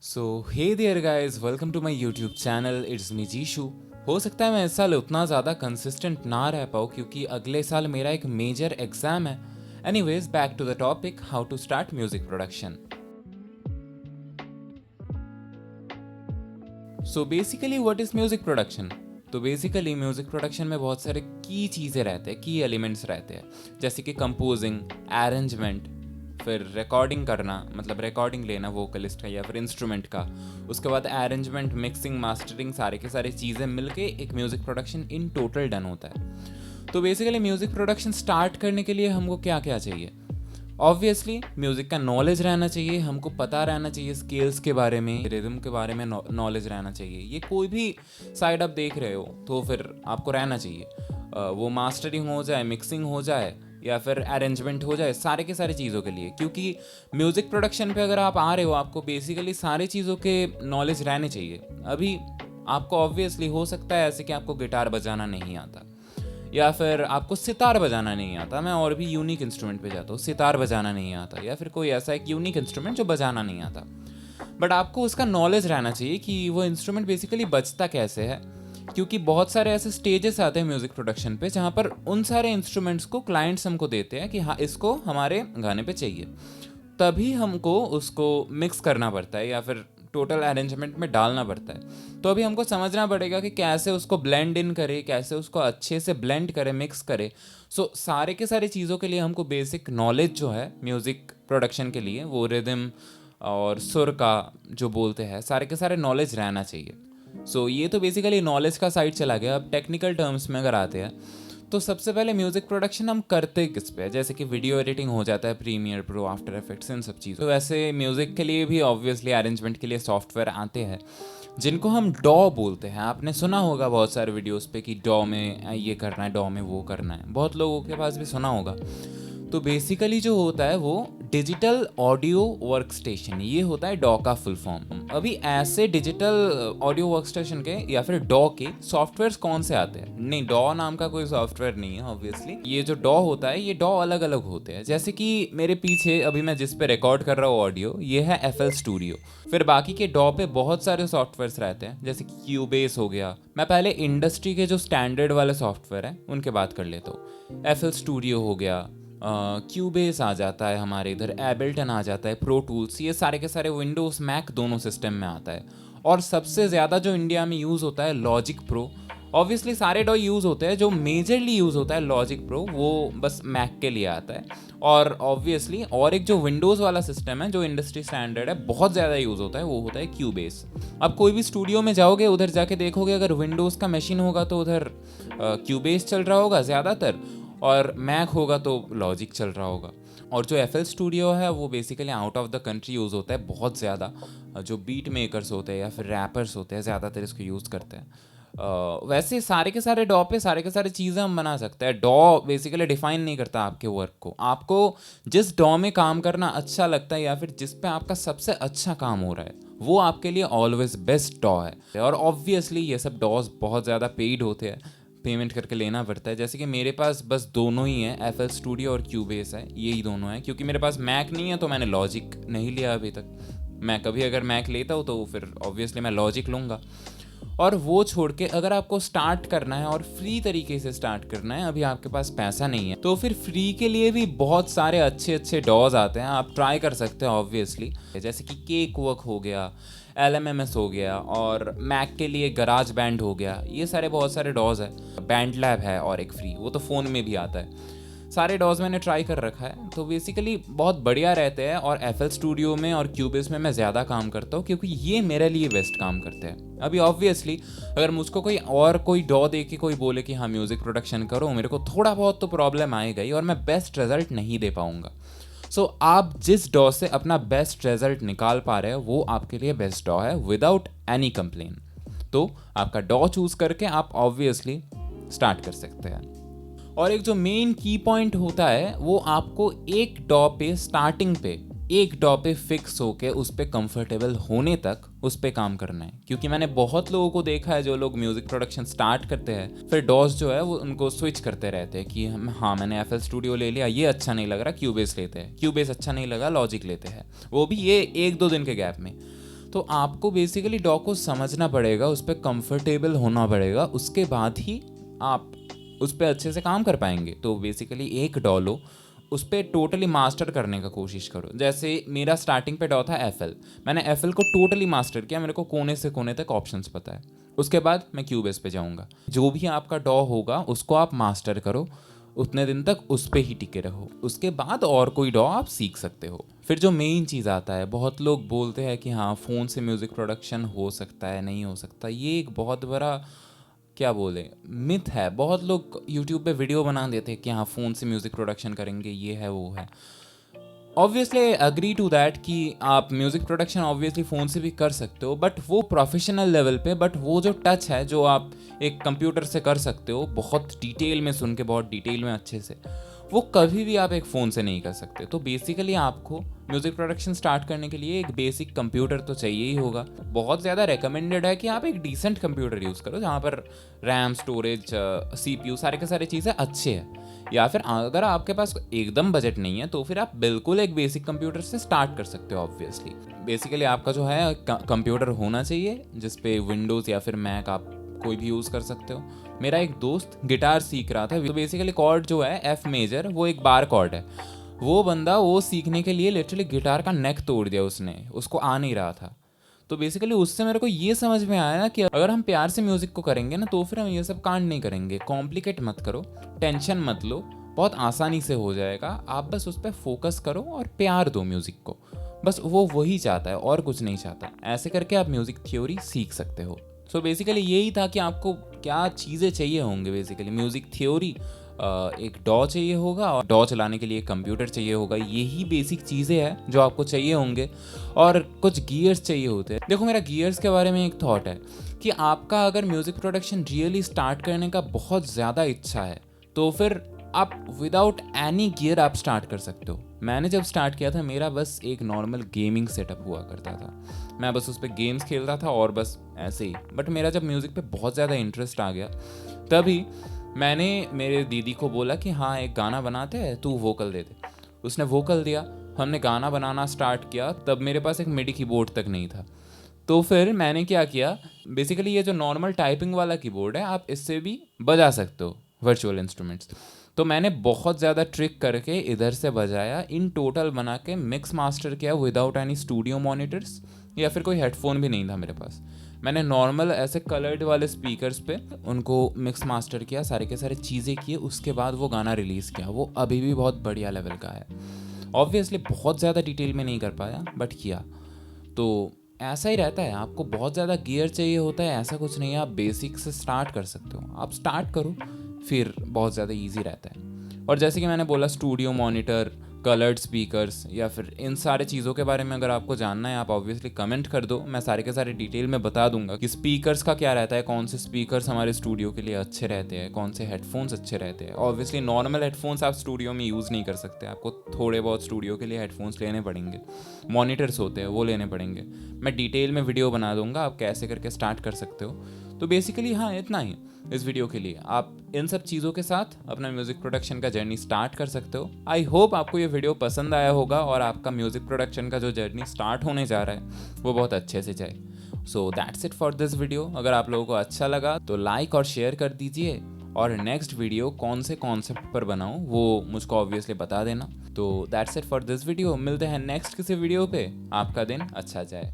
So hey there guys, welcome to my YouTube channel. It's me Jishu. हो सकता है मैं इस साल उतना ज़्यादा कंसिस्टेंट ना रह पाऊँ क्योंकि अगले साल मेरा एक मेजर एग्जाम है। Anyways, back to the topic, how to start music production. So basically what is music production? तो बेसिकली म्यूज़िक प्रोडक्शन में बहुत सारे की चीज़ें रहते हैं, की एलिमेंट्स रहते हैं, जैसे कि कंपोजिंग, अरेंजमेंट, फिर रिकॉर्डिंग करना, मतलब रिकॉर्डिंग लेना वोकलिस्ट का या फिर इंस्ट्रूमेंट का, उसके बाद अरेंजमेंट, मिक्सिंग, मास्टरिंग, सारे के सारे चीज़ें मिलके एक music production in total done होता है। तो बेसिकली म्यूज़िक प्रोडक्शन स्टार्ट करने के लिए हमको क्या क्या चाहिए? ऑब्वियसली म्यूज़िक का नॉलेज रहना चाहिए, हमको पता रहना चाहिए स्केल्स के बारे में, रिदम के बारे में नॉलेज रहना चाहिए। ये कोई भी साइड आप देख रहे हो तो फिर आपको रहना चाहिए। वो मास्टरिंग हो जाए, मिक्सिंग हो जाए या फिर अरेंजमेंट हो जाए, सारे के सारे चीज़ों के लिए, क्योंकि म्यूज़िक प्रोडक्शन पे अगर आप आ रहे हो आपको बेसिकली सारी चीज़ों के नॉलेज रहने चाहिए। अभी आपको ऑब्वियसली हो सकता है ऐसे कि आपको गिटार बजाना नहीं आता या फिर आपको सितार बजाना नहीं आता। मैं और भी यूनिक इंस्ट्रूमेंट पे जाता हूँ, सितार बजाना नहीं आता या फिर कोई ऐसा एक यूनिक इंस्ट्रूमेंट जो बजाना नहीं आता, बट आपको उसका नॉलेज रहना चाहिए कि वो इंस्ट्रूमेंट बेसिकली बजता कैसे है। क्योंकि बहुत सारे ऐसे स्टेजेस आते हैं म्यूज़िक प्रोडक्शन पे जहाँ पर उन सारे इंस्ट्रूमेंट्स को क्लाइंट्स हमको देते हैं कि हाँ, इसको हमारे गाने पे चाहिए, तभी हमको उसको मिक्स करना पड़ता है या फिर टोटल अरेंजमेंट में डालना पड़ता है। तो अभी हमको समझना पड़ेगा कि कैसे उसको ब्लेंड इन करे, कैसे उसको अच्छे से ब्लेंड करे, मिक्स करे। सारे के सारे चीज़ों के लिए हमको बेसिक नॉलेज जो है म्यूज़िक प्रोडक्शन के लिए, वो रिदम और सुर का जो बोलते हैं, सारे के सारे नॉलेज रहना चाहिए। ये तो बेसिकली नॉलेज का साइड चला गया। अब टेक्निकल टर्म्स में अगर आते हैं तो सबसे पहले म्यूज़िक प्रोडक्शन हम करते किस पे है? जैसे कि वीडियो एडिटिंग हो जाता है प्रीमियर प्रो, आफ्टर इफेक्ट्स, इन सब चीज़ों। तो वैसे म्यूज़िक के लिए भी ऑब्वियसली अरेंजमेंट के लिए सॉफ्टवेयर आते हैं जिनको हम डॉ बोलते हैं। आपने सुना होगा बहुत सारे वीडियोस पे कि डॉ में ये करना है, डॉ में वो करना है, बहुत लोगों के पास भी सुना होगा। तो बेसिकली जो होता है वो डिजिटल ऑडियो वर्क स्टेशन, ये होता है डॉ का फुल फॉर्म। अभी ऐसे डिजिटल ऑडियो वर्क स्टेशन के या फिर डॉ के सॉफ्टवेयर्स कौन से आते हैं? नहीं, डॉ नाम का कोई सॉफ्टवेयर नहीं है ऑब्वियसली। ये जो डॉ होता है, ये डॉ अलग अलग होते हैं। जैसे कि मेरे पीछे अभी मैं जिस पे रिकॉर्ड कर रहा हूँ ऑडियो, ये है FL स्टूडियो। फिर बाकी के डॉ पे बहुत सारे सॉफ्टवेयर्स रहते हैं, जैसे कि क्यूबेस हो गया। मैं पहले इंडस्ट्री के जो स्टैंडर्ड वाले सॉफ्टवेयर हैं उनके बात कर लेता हूँ। FL स्टूडियो हो गया, क्यूबेस आ जाता है हमारे इधर, एबल्टन आ जाता है, प्रो टूल्स, ये सारे के सारे विंडोज़ मैक दोनों सिस्टम में आता है। और सबसे ज़्यादा जो इंडिया में यूज़ होता है लॉजिक प्रो। ऑब्वियसली सारे डॉ यूज़ होते हैं, जो मेजरली यूज़ होता है लॉजिक प्रो, वो बस मैक के लिए आता है। और ऑब्वियसली और एक जो विंडोज़ वाला सिस्टम है जो इंडस्ट्री स्टैंडर्ड है, बहुत ज़्यादा यूज़ होता है, वो होता है क्यूबेस। अब कोई भी स्टूडियो में जाओगे, उधर जाके देखोगे, अगर विंडोज़ का मशीन होगा तो उधर क्यूबेस चल रहा होगा ज़्यादातर, और मैक होगा तो लॉजिक चल रहा होगा। और जो FL स्टूडियो है वो basically out of the country use होता है बहुत ज़्यादा। जो बीट मेकर्स होते हैं या फिर रैपर्स होते हैं ज़्यादातर इसको यूज़ करते हैं। वैसे सारे के सारे डॉ पे सारे के सारे चीज़ें हम बना सकते हैं। डॉ बेसिकली डिफाइन नहीं करता आपके वर्क को। आपको जिस डॉ में काम करना अच्छा लगता है या फिर जिस पे आपका सबसे अच्छा काम हो रहा है, वो आपके लिए ऑलवेज बेस्ट डॉ है। और ऑब्वियसली ये सब डॉज बहुत ज़्यादा पेड होते हैं, पेमेंट करके लेना पड़ता है। जैसे कि मेरे पास बस दोनों ही हैं, FL स्टूडियो और क्यूबेस है, यही दोनों हैं। क्योंकि मेरे पास मैक नहीं है तो मैंने लॉजिक नहीं लिया अभी तक। मैं कभी अगर मैक लेता हूँ तो फिर ऑब्वियसली मैं लॉजिक लूँगा। और वो छोड़ के अगर आपको स्टार्ट करना है और फ्री तरीके से स्टार्ट करना है, अभी आपके पास पैसा नहीं है, तो फिर फ्री के लिए भी बहुत सारे अच्छे अच्छे डॉज आते हैं, आप ट्राई कर सकते हैं ऑब्वियसली। जैसे कि केक वर्क हो गया, LMMS हो गया, और मैक के लिए गराज बैंड हो गया, ये सारे बहुत सारे डॉज है। बैंड लैब है और एक फ्री, वो तो फ़ोन में भी आता है। सारे डॉज मैंने ट्राई कर रखा है, तो बेसिकली बहुत बढ़िया रहते हैं। और FL स्टूडियो में और क्यूबेस में मैं ज़्यादा काम करता हूँ क्योंकि ये मेरे लिए बेस्ट काम करते हैं। अभी ऑब्वियसली अगर मुझको कोई डॉ दे के कोई बोले कि हाँ म्यूज़िक प्रोडक्शन करो, मेरे को थोड़ा बहुत तो प्रॉब्लम आएगा ही और मैं बेस्ट रिजल्ट नहीं दे पाऊँगा। आप जिस डॉ से अपना बेस्ट रिजल्ट निकाल पा रहे हो वो आपके लिए बेस्ट डॉ है, विदाउट एनी कंप्लेन। तो आपका डॉ चूज़ करके आप ऑब्वियसली स्टार्ट कर सकते हैं। और एक जो मेन की पॉइंट होता है वो आपको एक डॉ पे, स्टार्टिंग पे एक डॉ पे फिक्स होके उस पे कंफर्टेबल होने तक उस पे काम करना है। क्योंकि मैंने बहुत लोगों को देखा है जो लोग म्यूज़िक प्रोडक्शन स्टार्ट करते हैं, फिर डॉज जो है वो उनको स्विच करते रहते हैं कि हाँ मैंने FL स्टूडियो ले लिया, ये अच्छा नहीं लग रहा, क्यूबेस लेते हैं, क्यूबेस अच्छा नहीं लगा, लॉजिक लेते हैं, वो भी ये 1-2 दिन के गैप में। तो आपको बेसिकली डॉ को समझना पड़ेगा, उस पर कंफर्टेबल होना पड़ेगा, उसके बाद ही आप उस पर अच्छे से काम कर पाएंगे। तो बेसिकली एक डॉ लो, उस पर टोटली मास्टर करने का कोशिश करो। जैसे मेरा स्टार्टिंग पे डॉ था एफएल, मैंने एफएल को टोटली मास्टर किया, मेरे को कोने से कोने तक ऑप्शंस पता है। उसके बाद मैं क्यूबेस पे जाऊंगा। जो भी आपका डॉ होगा उसको आप मास्टर करो, उतने दिन तक उस पे ही टिके रहो, उसके बाद और कोई डॉ आप सीख सकते हो। फिर जो मेन चीज़ आता है, बहुत लोग बोलते हैं कि हाँ फ़ोन से म्यूज़िक प्रोडक्शन हो सकता है, नहीं हो सकता। ये एक बहुत बड़ा क्या बोले मिथ है। बहुत लोग यूट्यूब पे वीडियो बना देते हैं कि हाँ फ़ोन से म्यूज़िक प्रोडक्शन करेंगे, ये है वो है। ऑब्वियसली एग्री टू दैट कि आप म्यूज़िक प्रोडक्शन ऑब्वियसली फ़ोन से भी कर सकते हो, बट वो प्रोफेशनल लेवल पे। बट वो जो टच है जो आप एक कंप्यूटर से कर सकते हो बहुत डिटेल में सुन के, बहुत डिटेल में अच्छे से, वो कभी भी आप एक फ़ोन से नहीं कर सकते। तो बेसिकली आपको म्यूज़िक प्रोडक्शन स्टार्ट करने के लिए एक बेसिक कंप्यूटर तो चाहिए ही होगा। बहुत ज़्यादा रिकमेंडेड है कि आप एक डिसेंट कंप्यूटर यूज़ करो जहाँ पर रैम, स्टोरेज, सीपीयू सारे के सारे चीज़ें अच्छे हैं। या फिर अगर आपके पास एकदम बजट नहीं है तो फिर आप बिल्कुल एक बेसिक कंप्यूटर से स्टार्ट कर सकते हो। ऑब्वियसली बेसिकली आपका जो है कंप्यूटर होना चाहिए जिस पे विंडोज़ या फिर मैक आप कोई भी यूज़ कर सकते हो। मेरा एक दोस्त गिटार सीख रहा था, तो बेसिकली कॉर्ड जो है एफ मेजर, वो एक बार कॉर्ड है। वो बंदा वो सीखने के लिए लिटरली गिटार का नेक तोड़ दिया उसने, उसको आ नहीं रहा था। तो बेसिकली उससे मेरे को ये समझ में आया कि अगर हम प्यार से म्यूज़िक को करेंगे ना तो फिर हम ये सब कांड नहीं करेंगे। कॉम्प्लिकेट मत करो, टेंशन मत लो, बहुत आसानी से हो जाएगा। आप बस उस पर फोकस करो और प्यार दो म्यूज़िक को, बस वो वही चाहता है और कुछ नहीं चाहता। ऐसे करके आप म्यूज़िक थ्योरी सीख सकते हो। सो बेसिकली यही था कि आपको क्या चीज़ें चाहिए होंगे। बेसिकली म्यूज़िक थ्योरी, एक डॉ चाहिए होगा और डॉ चलाने के लिए कंप्यूटर चाहिए होगा। यही बेसिक चीज़ें हैं जो आपको चाहिए होंगे, और कुछ गियर्स चाहिए होते हैं। देखो मेरा गियर्स के बारे में एक थॉट है कि आपका अगर म्यूज़िक प्रोडक्शन रियली स्टार्ट करने का बहुत ज़्यादा इच्छा है तो फिर आप विदाउट एनी गियर आप स्टार्ट कर सकते हो। मैंने जब स्टार्ट किया था मेरा बस एक नॉर्मल गेमिंग सेटअप हुआ करता था, मैं बस उस पर गेम्स खेलता था और बस ऐसे ही। बट मेरा जब म्यूज़िक पे बहुत ज़्यादा इंटरेस्ट आ गया तभी मैंने मेरे दीदी को बोला कि हाँ एक गाना बनाते हैं, तू वोकल दे दे। उसने वोकल दिया, हमने गाना बनाना स्टार्ट किया। तब मेरे पास एक मिडी कीबोर्ड तक नहीं था। तो फिर मैंने क्या किया, बेसिकली ये जो नॉर्मल टाइपिंग वाला कीबोर्ड है आप इससे भी बजा सकते हो वर्चुअल इंस्ट्रूमेंट्स। तो मैंने बहुत ज़्यादा ट्रिक करके इधर से बजाया, इन टोटल बना के मिक्स मास्टर किया विदाउट एनी स्टूडियो मॉनिटर्स, या फिर कोई हेडफोन भी नहीं था मेरे पास। मैंने नॉर्मल ऐसे कलर्ड वाले स्पीकर्स पे उनको मिक्स मास्टर किया, सारे के सारे चीज़ें किए, उसके बाद वो गाना रिलीज़ किया। वो अभी भी बहुत बढ़िया लेवल का है। ऑब्वियसली बहुत ज़्यादा डिटेल में नहीं कर पाया बट किया। तो ऐसा ही रहता है, आपको बहुत ज़्यादा गियर चाहिए होता है ऐसा कुछ नहीं है। आप बेसिक से स्टार्ट कर सकते हो, आप स्टार्ट करो फिर बहुत ज़्यादा ईजी रहता है। और जैसे कि मैंने बोला स्टूडियो मॉनिटर, कलर्ड स्पीकर्स या फिर इन सारे चीज़ों के बारे में अगर आपको जानना है आप ऑब्वियसली कमेंट कर दो, मैं सारे के सारे डिटेल में बता दूंगा कि स्पीकर्स का क्या रहता है, कौन से स्पीकर्स हमारे स्टूडियो के लिए अच्छे रहते हैं, कौन से हेडफोन्स अच्छे रहते हैं। ऑब्वियसली नॉर्मल हेडफोन्स आप स्टूडियो में यूज़ नहीं कर सकते, आपको थोड़े बहुत स्टूडियो के लिए हेडफोन्स लेने पड़ेंगे। मॉनिटर्स होते हैं वो लेने पड़ेंगे। मैं डिटेल में वीडियो बना दूंगा आप कैसे करके स्टार्ट कर सकते हो। तो बेसिकली हाँ इतना ही इस वीडियो के लिए। आप इन सब चीज़ों के साथ अपना म्यूज़िक प्रोडक्शन का जर्नी स्टार्ट कर सकते हो। आई होप आपको ये वीडियो पसंद आया होगा और आपका म्यूज़िक प्रोडक्शन का जो जर्नी स्टार्ट होने जा रहा है वो बहुत अच्छे से जाए। So that's it for this video. अगर आप लोगों को अच्छा लगा तो लाइक और शेयर कर दीजिए, और नेक्स्ट वीडियो कौन से कॉन्सेप्ट पर बनाऊँ वो मुझको ऑब्वियसली बता देना। तो that's it for this video. मिलते हैं नेक्स्ट किसी वीडियो पे। आपका दिन अच्छा जाए।